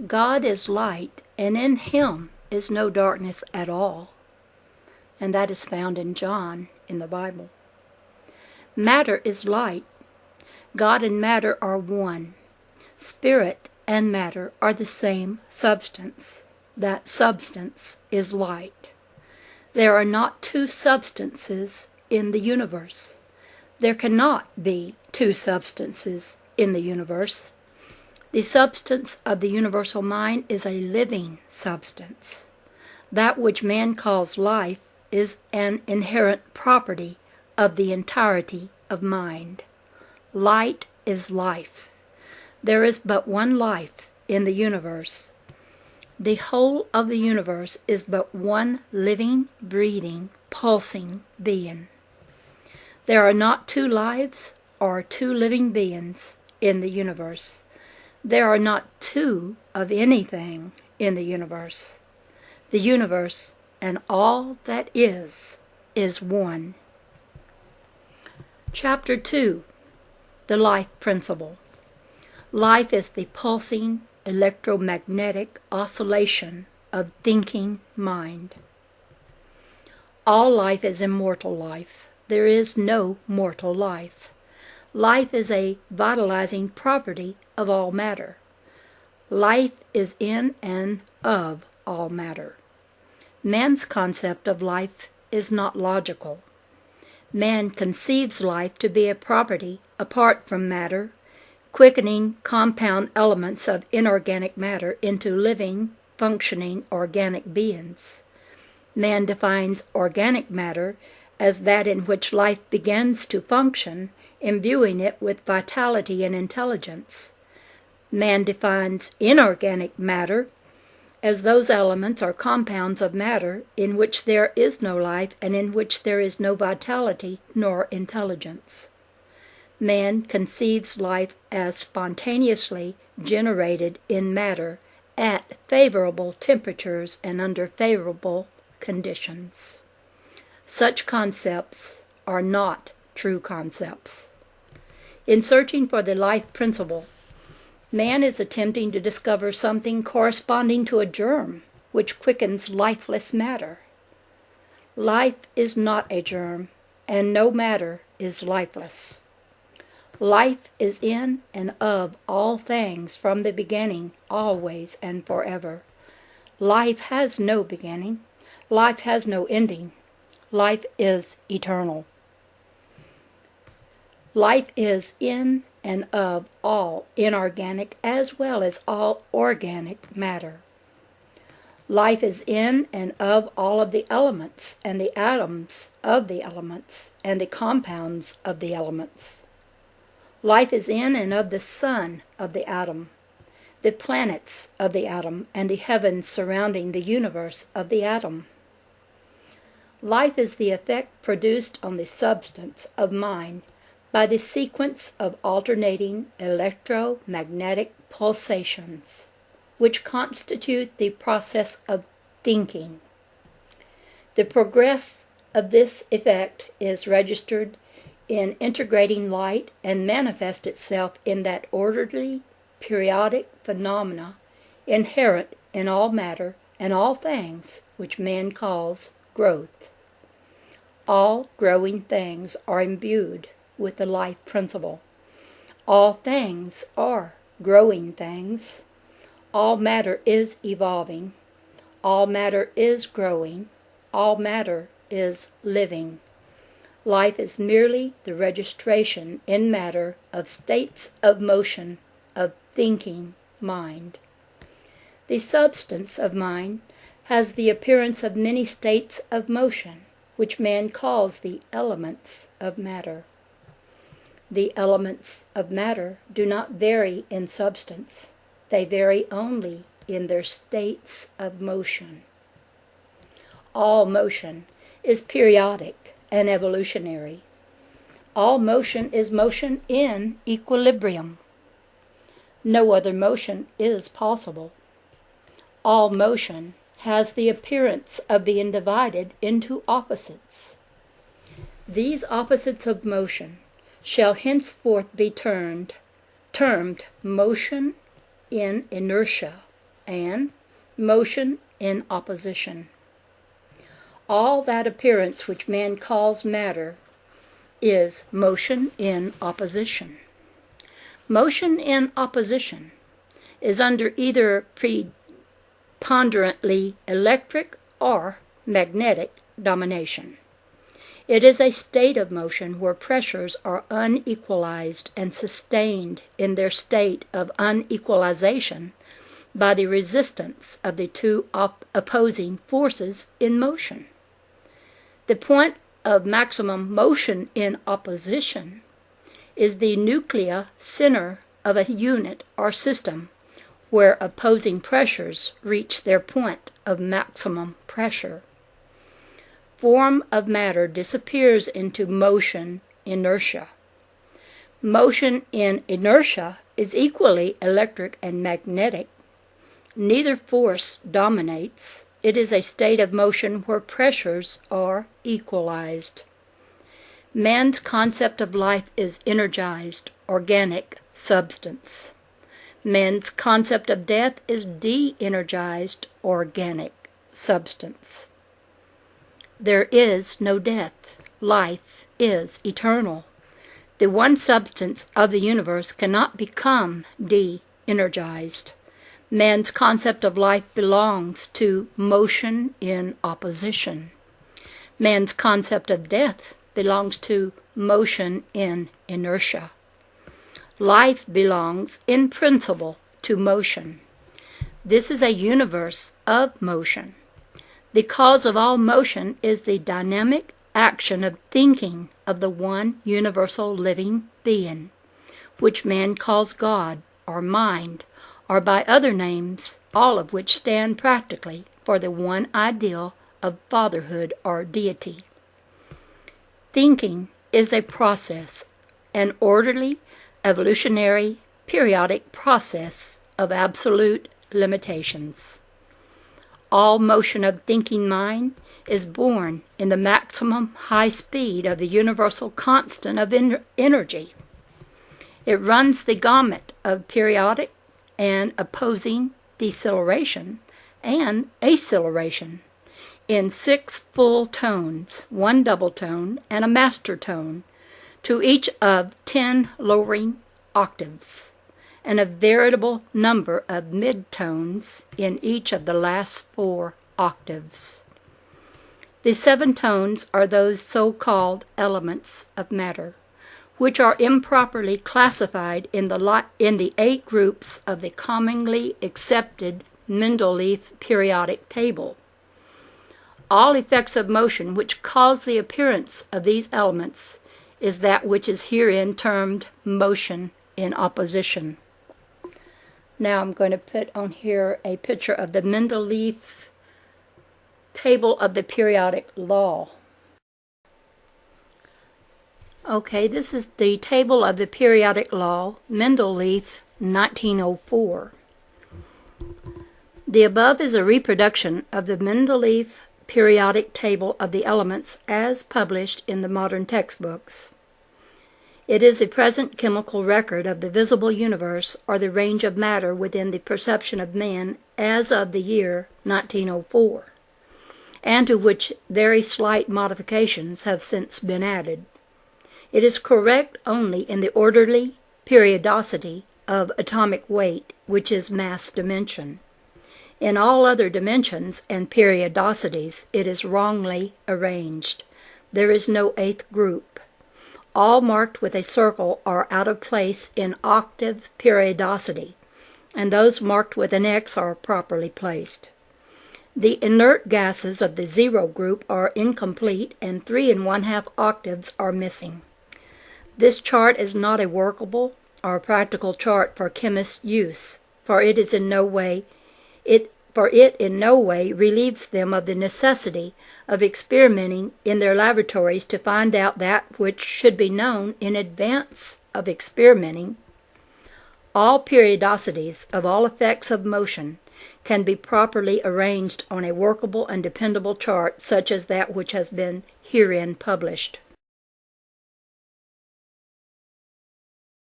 God is light, and in Him is no darkness at all. And that is found in John in the Bible. Matter is light. God and matter are one. Spirit and matter are the same substance. That substance is light. There are not two substances in the universe. There cannot be two substances in the universe. The substance of the universal mind is a living substance. That which man calls life is an inherent property of the entirety of mind. Light is life. There is but one life in the universe. The whole of the universe is but one living, breathing, pulsing being. There are not two lives or two living beings in the universe. There are not two of anything in the universe. The universe and all that is one. Chapter 2. The Life Principle. Life is the pulsing, electro-magnetic oscillation of thinking mind. All life is immortal life. There is no mortal life. Life is a vitalizing property of all matter. Life is in and of all matter. Man's concept of life is not logical. Man conceives life to be a property apart from matter, quickening compound elements of inorganic matter into living, functioning organic beings. Man defines organic matter as that in which life begins to function, imbuing it with vitality and intelligence. Man defines inorganic matter as those elements or compounds of matter in which there is no life and in which there is no vitality nor intelligence. Man conceives life as spontaneously generated in matter at favorable temperatures and under favorable conditions. Such concepts are not true concepts. In searching for the life principle, man is attempting to discover something corresponding to a germ which quickens lifeless matter. Life is not a germ, and no matter is lifeless. Life is in and of all things from the beginning, always and forever. Life has no beginning. Life has no ending. Life is eternal. Life is in and of all inorganic as well as all organic matter. Life is in and of all of the elements and the atoms of the elements and the compounds of the elements. Life is in and of the sun of the atom, the planets of the atom, and the heavens surrounding the universe of the atom. Life is the effect produced on the substance of mind by the sequence of alternating electro-magnetic pulsations, which constitute the process of thinking. The progress of this effect is registered in integrating light and manifests itself in that orderly, periodic phenomena inherent in all matter and all things which man calls growth. All growing things are imbued with the life principle. All things are growing things. All matter is evolving. All matter is growing. All matter is living. Life is merely the registration in matter of states of motion, of thinking mind. The substance of mind has the appearance of many states of motion, which man calls the elements of matter. The elements of matter do not vary in substance. They vary only in their states of motion. All motion is periodic and evolutionary. All motion is motion in equilibrium. No other motion is possible. All motion has the appearance of being divided into opposites. These opposites of motion shall henceforth be termed motion-in-inertia and motion in opposition. All that appearance which man calls matter is motion in opposition. Motion in opposition is under either preponderantly electric or magnetic domination. It is a state of motion where pressures are unequalized and sustained in their state of unequalization by the resistance of the two opposing forces in motion. The point of maximum motion in opposition is the nuclear center of a unit or system where opposing pressures reach their point of maximum pressure. Form of matter disappears into motion-inertia. Motion in inertia is equally electric and magnetic. Neither force dominates. It is a state of motion where pressures are equalized. Man's concept of life is energized, organic substance. Man's concept of death is de-energized, organic substance. There is no death. Life is eternal. The one substance of the universe cannot become de-energized. Man's concept of life belongs to motion in opposition. Man's concept of death belongs to motion in inertia. Life belongs, in principle, to motion. This is a universe of motion. The cause of all motion is the dynamic action of thinking of the one universal living being, which man calls God or mind, or by other names, all of which stand practically for the one ideal of fatherhood or deity. Thinking is a process, an orderly, evolutionary, periodic process of absolute limitations. All motion of thinking mind is born in the maximum high speed of the universal constant of energy. It runs the gamut of periodic and opposing deceleration and acceleration in 6 full tones, 1 double tone, and a master tone, to each of 10 lowering octaves, and a veritable number of mid-tones in each of the last 4 octaves. The 7 tones are those so-called elements of matter, which are improperly classified in the 8 groups of the commonly accepted Mendeleev periodic table. All effects of motion which cause the appearance of these elements is that which is herein termed motion in opposition. Now I'm going to put on here a picture of the Mendeleev table of the periodic law. Okay, this is the table of the periodic law, Mendeleev, 1904. The above is a reproduction of the Mendeleev periodic table of the elements as published in the modern textbooks. It is the present chemical record of the visible universe or the range of matter within the perception of man as of the year 1904, and to which very slight modifications have since been added. It is correct only in the orderly periodicity of atomic weight, which is mass dimension. In all other dimensions and periodicities it is wrongly arranged. There is no 8th group. All marked with a circle are out of place in octave periodicity, and those marked with an X are properly placed. The inert gases of the 0 group are incomplete, and 3 1/2 octaves are missing. This chart is not a workable or practical chart for chemists' use, for it in no way relieves them of the necessity of experimenting in their laboratories to find out that which should be known in advance of experimenting. All periodicities of all effects of motion can be properly arranged on a workable and dependable chart such as that which has been herein published.